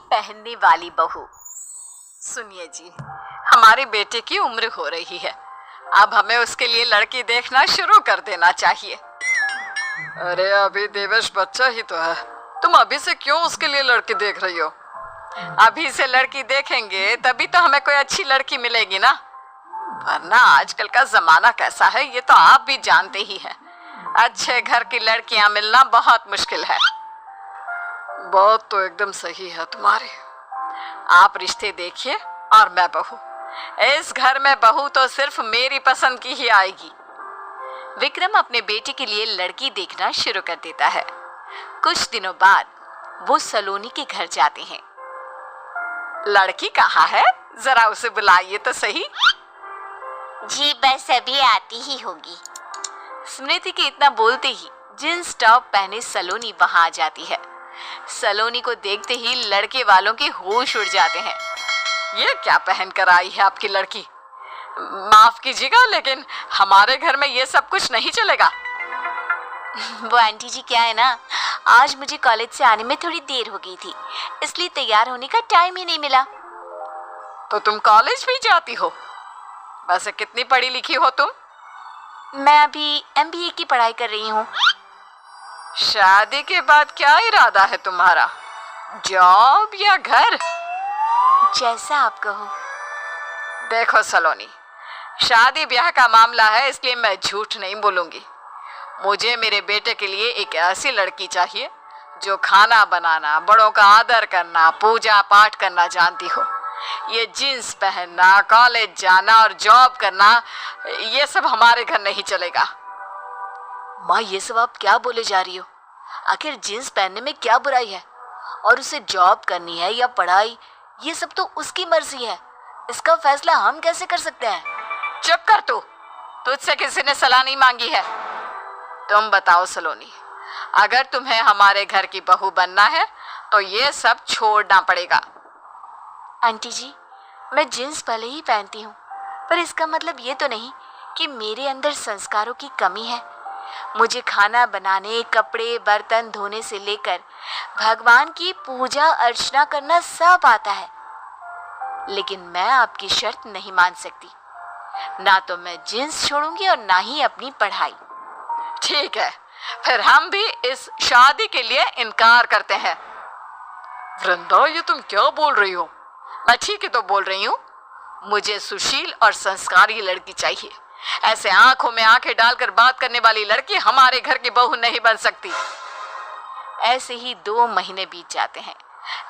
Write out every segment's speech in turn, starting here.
पहनने वाली बहू। सुनिए जी, हमारे बेटे की उम्र हो रही है, अब हमें उसके लिए लड़की देखना शुरू कर देना चाहिए। अरे अभी देवेश बच्चा ही तो है, तुम अभी से क्यों उसके लिए लड़की देख रही हो? अभी से लड़की देखेंगे तभी तो हमें कोई अच्छी लड़की मिलेगी ना, वरना आजकल का जमाना कैसा है ये तो आप भी जानते ही हैं। अच्छे घर की लड़कियां मिलना बहुत मुश्किल है। बात तो एकदम सही है तुम्हारी। आप रिश्ते देखिए और मैं बहू। इस घर में बहू तो सिर्फ मेरी पसंद की ही आएगी। विक्रम अपने बेटे के लिए लड़की देखना शुरू कर देता है। कुछ दिनों बाद वो सलोनी के घर जाते हैं। लड़की कहाँ है, जरा उसे बुलाइए तो सही। जी बस अभी आती ही होगी। स्मृति के इतना बोलते ही जींस टॉप पहने सलोनी वहां आ जाती है। सलोनी को देखते ही लड़के वालों के होश उड़ जाते हैं। ये क्या पहन कर आई है आपकी लड़की? माफ कीजिएगा लेकिन हमारे घर में ये सब कुछ नहीं चलेगा। वो आंटी जी क्या है ना, आज मुझे कॉलेज से आने में थोड़ी देर हो गई थी, इसलिए तैयार होने का टाइम ही नहीं मिला। तो तुम कॉलेज भी जाती हो? वैसे कितनी पढ़ी लिखी हो तुम? मैं अभी MBA की पढ़ाई कर रही हूँ। शादी के बाद क्या इरादा है तुम्हारा, जॉब या घर? जैसा आप कहो। देखो सलोनी, शादी ब्याह का मामला है इसलिए मैं झूठ नहीं बोलूंगी। मुझे मेरे बेटे के लिए एक ऐसी लड़की चाहिए जो खाना बनाना, बड़ों का आदर करना, पूजा पाठ करना जानती हो। ये जीन्स पहनना, कॉलेज जाना और जॉब करना, ये सब हमारे घर नहीं चलेगा। माँ ये सब आप क्या बोले जा रही हो? आखिर जीन्स पहनने में क्या बुराई है? और उसे जॉब करनी है या पढ़ाई, ये सब तो उसकी मर्जी है, इसका फैसला हम कैसे कर सकते हैं? चुप कर तू, तुझसे किसी ने सलाह नहीं मांगी है। तुम बताओ सलोनी, अगर तुम्हें हमारे घर की बहू बनना है तो ये सब छोड़ना पड़ेगा। आंटी जी, मैं जीन्स भले ही पहनती हूँ, पर इसका मतलब ये तो नहीं कि मेरे अंदर संस्कारों की कमी है। मुझे खाना बनाने, कपड़े बर्तन धोने से लेकर भगवान की पूजा अर्चना करना सब आता है। लेकिन मैं आपकी शर्त नहीं मान सकती। ना तो मैं जीन्स छोड़ूंगी और ना ही अपनी पढ़ाई। ठीक है, फिर हम भी इस शादी के लिए इनकार करते हैं। वृंदा, ये तुम क्या बोल रही हो? मैं ठीक ही तो बोल रही हूँ। मुझे सुशील और संस्कारी लड़की चाहिए। ऐसे आंखों में आंखें डालकर बात करने वाली लड़की हमारे घर की बहू नहीं बन सकती। ऐसे ही 2 महीने बीत जाते हैं,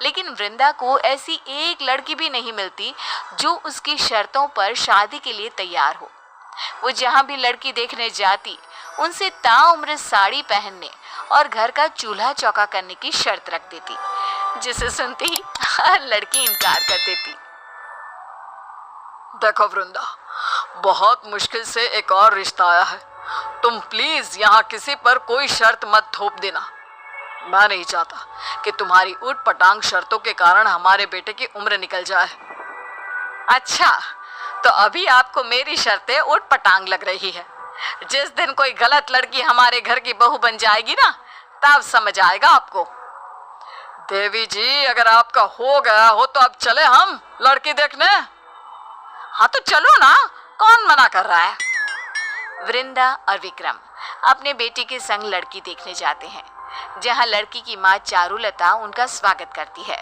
लेकिन वृंदा को ऐसी एक लड़की भी नहीं मिलती जो उसकी शर्तों पर शादी के लिए तैयार हो। वो जहाँ भी लड़की देखने जाती, उनसे ताउम्र साड़ी पहनने और घर का चूल्हा चौका करने की शर्त रख देती, जिसे सुनते ही हर लड़की इनकार कर देती। देखो वृंदा, बहुत मुश्किल से एक और रिश्ता आया है, तुम प्लीज यहाँ किसी पर कोई शर्त मत थोप देना। मैं नहीं चाहता कि तुम्हारी ऊट पटांग शर्तों के कारण हमारे बेटे की उम्र निकल जाए। अच्छा, तो अभी आपको मेरी शर्तें ऊट पटांग लग रही है। जिस दिन कोई गलत लड़की हमारे घर की बहू बन जाएगी ना, तब समझ आएगा आपको। देवी जी, अगर आपका हो गया हो तो अब चले हम लड़की देखने। हाँ तो चलो ना, कौन मना कर रहा है। वृंदा और विक्रम अपने बेटे के संग लड़की देखने जाते हैं, जहाँ लड़की की माँ चारुलता उनका स्वागत करती है।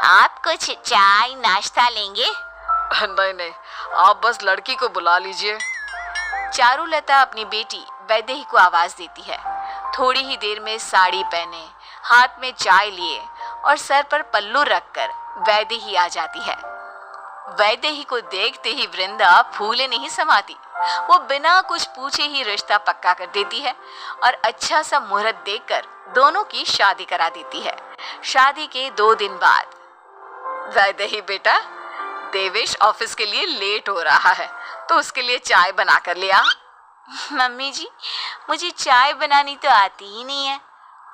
आप कुछ चाय नाश्ता लेंगे? नहीं नहीं, आप बस लड़की को बुला लीजिए। चारुलता अपनी बेटी वैदेही को आवाज देती है। थोड़ी ही देर में साड़ी पहने, हाथ में चाय लिए और सर पर पल्लू रखकर वैदेही आ जाती है। वैदेही को देखते ही वृंदा फूले नहीं समाती। वो बिना कुछ पूछे ही रिश्ता पक्का कर देती है और अच्छा सा मुहूर्त देखकर दोनों की शादी करा देती है। शादी के 2 दिन बाद, वैदेही बेटा, देवेश ऑफिस के लिए लेट हो रहा है तो उसके लिए चाय बना कर ले आ। मम्मी जी, मुझे चाय बनानी तो आती ही नहीं है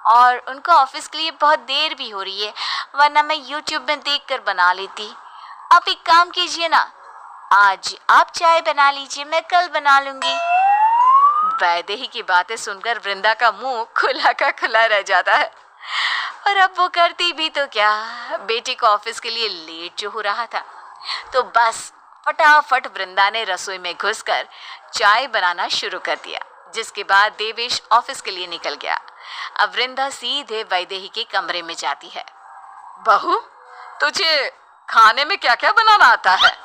और उनको ऑफिस के लिए बहुत देर भी हो रही है, वरना मैं YouTube में देखकर बना लेती। आप एक काम कीजिए ना, आज आप चाय बना लीजिए, मैं कल बना लूंगी। वैदेही की बातें सुनकर वृंदा का मुंह खुला का खुला रह जाता है। और अब वो करती भी तो क्या, बेटी को ऑफिस के लिए लेट जो हो रहा था तो बस फटाफट वृंदा ने रसोई में घुसकर चाय बनाना शुरू कर दिया, जिसके बाद देवेश ऑफिस के लिए निकल गया। अब वृंदा सीधे वैदेही के कमरे में जाती है। बहू, तुझे खाने में क्या क्या बनाना आता है?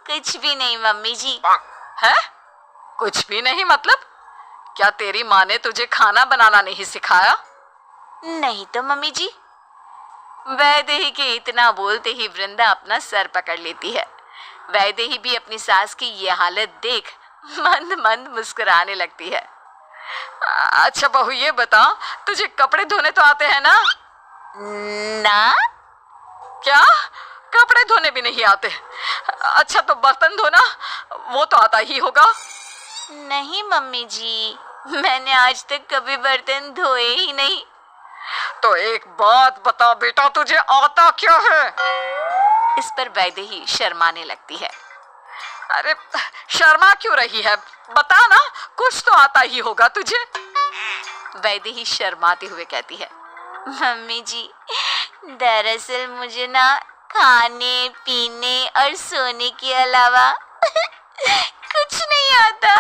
कुछ भी नहीं मम्मी जी। है? कुछ भी नहीं मतलब? क्या तेरी माँ ने तुझे खाना बनाना नहीं सिखाया? नहीं तो मम्मी जी। वैदेही के इतना बोलते ही वृंदा अपना सर पकड़ लेती है। वैदेही भी अपनी सास की ये हालत देख मंद मंद मुस्कुराने लगती है। अच्छा बहू, ये बता, तुझे कपड़े धोने तो आते हैं ना? ना। क्या? कपड़े धोने भी नहीं आते? अच्छा तो बर्तन धोना, वो तो आता ही होगा। नहीं मम्मी जी, मैंने आज तक कभी बर्तन धोए ही नहीं। तो एक बात बता बेटा, तुझे आता क्या है? इस पर वैदेही शर्माने लगती है। अरे शर्मा क्यों रही है? बता ना, कुछ तो आता ही होगा तुझे। वैदेही शर्माते हुए कहती है। मम्मी जी, दरअसल मुझे ना खाने पीने और सोने के अलावा कुछ नहीं आता।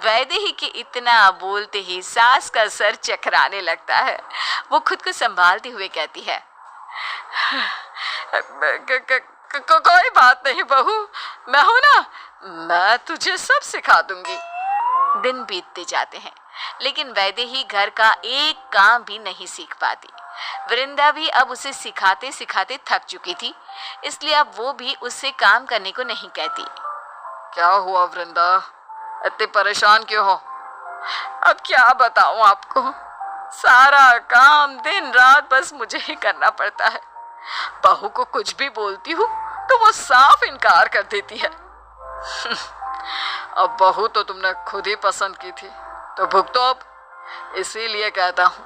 वैदेही के इतना बोलते ही सास का सर चकराने लगता है। वो खुद को संभालते हुए कहती है, कोई बात नहीं बहू, मैं हूं ना, मैं तुझे सब सिखा दूंगी। दिन बीतते जाते हैं, लेकिन वैदेही घर का एक काम भी नहीं सीख पाती। वृंदा भी अब उसे सिखाते सिखाते थक चुकी थी, इसलिए अब वो भी उससे काम करने को नहीं कहती। क्या हुआ वृंदा, इतनी परेशान क्यों हो? अब क्या बताऊं आपको, सारा काम दिन रात बस मुझे ही करना पड़ता है। बहू को कुछ भी बोलती हूँ तो वो साफ इनकार कर देती है। अब बहू तो तुमने खुद ही पसंद की थी, तो भुगतो अब। इसीलिए कहता हूँ,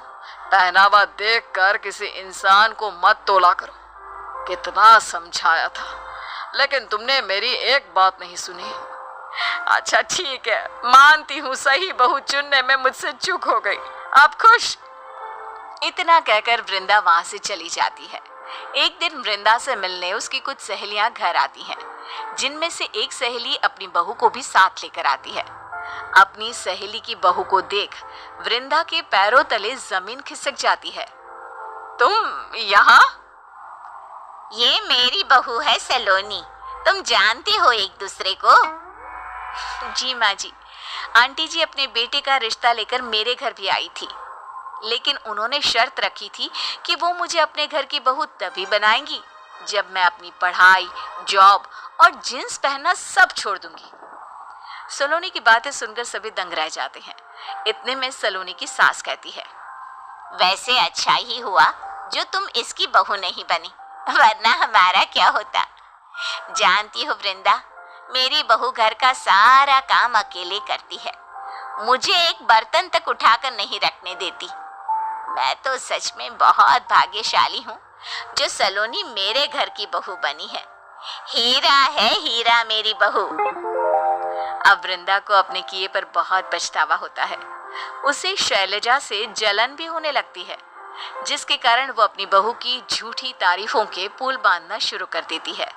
पहनावा देख कर किसी इंसान को मत तोला करो। कितना समझाया था, लेकिन तुमने मेरी एक बात नहीं सुनी। अच्छा ठीक है, मानती हूँ सही बहू चुनने में मुझसे चूक हो गई। आप खुश? इतना कहकर वृंदा वहां से चली जाती है। एक दिन वृंदा से मिलने उसकी कुछ सहेलियां घर आती हैं, जिनमें से एक सहेली अपनी बहू को भी साथ लेकर आती है। अपनी सहेली की बहू को देख वृंदा के पैरों तले जमीन खिसक जाती है। तुम यहाँ? ये मेरी बहू है सलोनी, तुम जानते हो एक दूसरे को? जी माँ जी, आंटी जी अपने बेटे का रिश्ता लेकर मेरे घर भी आई थी, लेकिन उन्होंने शर्त रखी थी कि वो मुझे अपने घर की बहू तभी बनाएंगी जब मैं अपनी पढ़ाई, जॉब और जींस पहनना सब छोड़ दूंगी। सलोनी की बातें सुनकर सभी दंग रह जाते हैं। इतने में सलोनी की सास कहती है, वैसे अच्छा ही हुआ जो तुम इसकी बहू नहीं बनी, वरना हमारा क्या होता। जानती हो वृंदा, मेरी बहू घर का सारा काम अकेले करती है, मुझे एक बर्तन तक उठाकर नहीं रखने देती। मैं तो सच में बहुत भाग्यशाली हूँ जो सलोनी मेरे घर की बहू बनी है। हीरा है हीरा मेरी बहू। अब वृंदा को अपने किए पर बहुत पछतावा होता है। उसे शैलजा से जलन भी होने लगती है, जिसके कारण वो अपनी बहू की झूठी तारीफों के पुल बांधना शुरू कर देती है।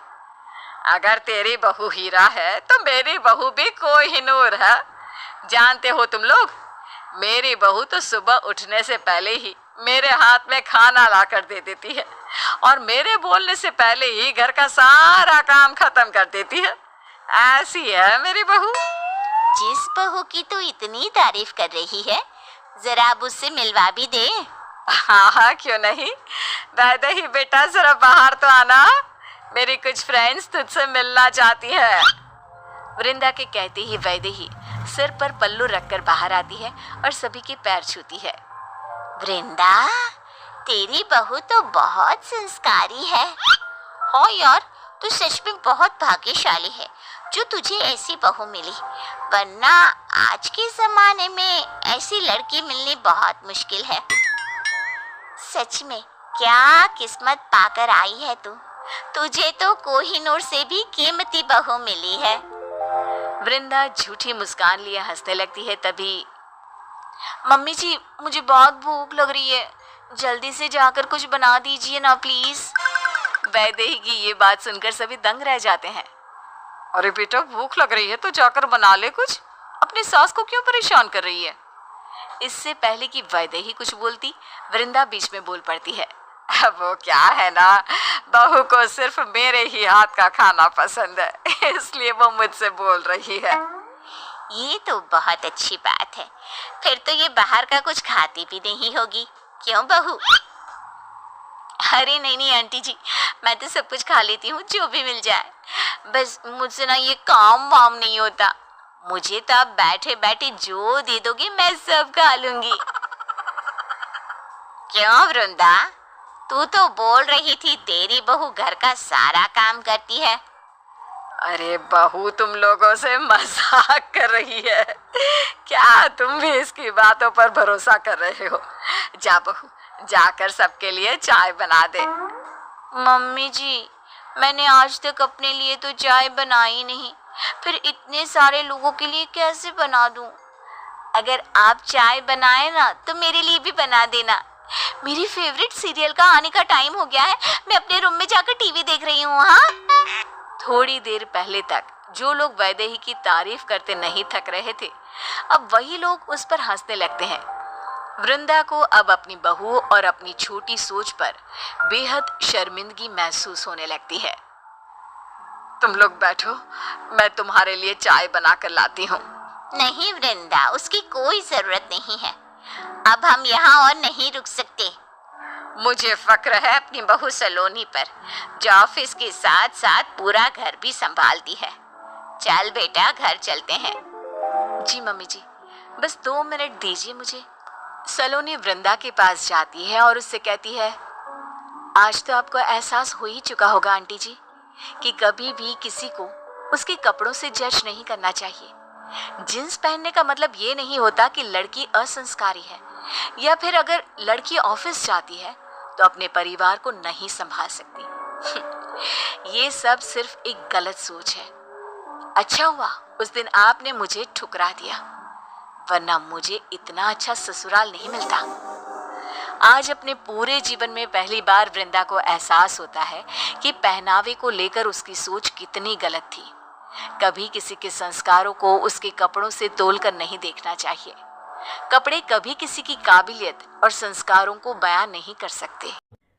अगर तेरी बहू हीरा है तो मेरी बहू भी कोहिनूर है। जानते हो तुम लोग, मेरी बहू तो सुबह उठने से पहले ही मेरे हाथ में खाना ला कर दे देती है और मेरे बोलने से पहले ही घर का सारा काम खत्म कर देती है। ऐसी है मेरी बहू। जिस बहू की तो इतनी तारीफ कर रही है, जरा अब उससे मिलवा भी दे। हाँ हाँ, क्यों नहीं। वैदेही बेटा, जरा बाहर तो आना, मेरी कुछ फ्रेंड्स तुझसे मिलना चाहती है। वृंदा के कहते ही वैदेही सिर पर पल्लू रखकर बाहर आती है और सभी के पैर छूती है। वृंदा, तेरी बहू तो बहुत संस्कारी है। हाँ यार, तू सच में बहुत भाग्यशाली है जो तुझे ऐसी बहू मिली, वरना आज के जमाने में ऐसी लड़की मिलनी बहुत मुश्किल है। सच में क्या किस्मत पाकर आई है तू। तुझे तो कोहिनूर से भी कीमती बहू मिली है। वृंदा झूठी मुस्कान लिए हंसने लगती है। तभी मम्मी जी, मुझे बहुत भूख लग रही है, जल्दी से जाकर कुछ बना दीजिए ना प्लीज। वैदेही की ये बात सुनकर सभी दंग रह जाते हैं। अरे बेटा, भूख लग रही है तो जाकर बना ले कुछ, अपनी सास को क्यों परेशान कर रही है? इससे पहले कि वैदेही कुछ बोलती, वृंदा बीच में बोल पड़ती है। वो क्या है ना, बहू को सिर्फ मेरे ही हाथ का खाना पसंद है, इसलिए वो मुझसे बोल रही है। ये तो बहुत अच्छी बात है, फिर तो ये बाहर का कुछ खाती भी नहीं होगी, क्यों बहू? अरे नहीं नहीं आंटी जी, मैं तो सब कुछ खा लेती हूँ जो भी मिल जाए, बस मुझसे ना ये काम वाम नहीं होता। मुझे तो आप बैठे बैठे जो दे दोगे मैं सब खा लूंगी। क्यों वृंदा, तू तो बोल रही थी तेरी बहू घर का सारा काम करती है। अरे बहू, तुम लोगों से मजाक कर रही है क्या? तुम भी इसकी बातों पर भरोसा कर रहे हो? जा बहू, जाकर सबके लिए चाय बना दे। मम्मी जी, मैंने आज तक अपने लिए तो चाय बनाई नहीं, फिर इतने सारे लोगों के लिए कैसे बना दूं? अगर आप चाय बनाए ना तो मेरे लिए भी बना देना। मेरी फेवरेट सीरियल का आने का टाइम हो गया है, मैं अपने रूम में जाकर टीवी देख रही हूँ। हाँ, थोड़ी देर पहले तक जो लोग वैदेही की तारीफ करते नहीं थक रहे थे, अब वही लोग उस पर हंसने लगते हैं। वृंदा को अब अपनी बहू और अपनी छोटी सोच पर बेहद शर्मिंदगी महसूस होने लगती है। तुम लोग बैठो, मैं तुम्हारे लिए चाय बना कर लाती हूँ। नहीं वृंदा, उसकी कोई जरूरत नहीं है, अब हम यहाँ और नहीं रुक सकते। मुझे फक्र है अपनी बहू सलोनी पर, जो ऑफिस के साथ साथ पूरा घर भी संभालती है। चल बेटा, घर चलते हैं। जी मम्मी जी, बस 2 मिनट दीजिए मुझे। सलोनी वृंदा के पास जाती है और उससे कहती है, आज तो आपको एहसास हो ही चुका होगा आंटी जी कि कभी भी किसी को उसके कपड़ों से जज नहीं करना चाहिए। जींस पहनने का मतलब ये नहीं होता कि लड़की असंस्कारी है, या फिर अगर लड़की ऑफिस जाती है तो अपने परिवार को नहीं संभाल सकती। ये सब सिर्फ एक गलत सोच है। अच्छा हुआ उस दिन आपने मुझे ठुकरा दिया, वरना मुझे इतना अच्छा ससुराल नहीं मिलता। आज अपने पूरे जीवन में पहली बार वृंदा को एहसास होता है कि पहनावे को लेकर उसकी सोच कितनी गलत थी। कभी किसी के संस्कारों को उसके कपड़ों से तोलकर नहीं देखना चाहिए। कपड़े कभी किसी की काबिलियत और संस्कारों को बयान नहीं कर सकते।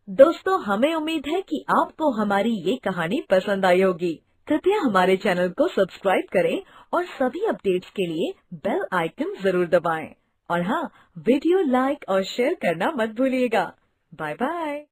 दोस्तों, हमें उम्मीद है कि आपको हमारी ये कहानी पसंद आई होगी। कृपया हमारे चैनल को सब्सक्राइब करें और सभी अपडेट्स के लिए बेल आइकन जरूर दबाएं। और हाँ, वीडियो लाइक और शेयर करना मत भूलिएगा। Bye bye.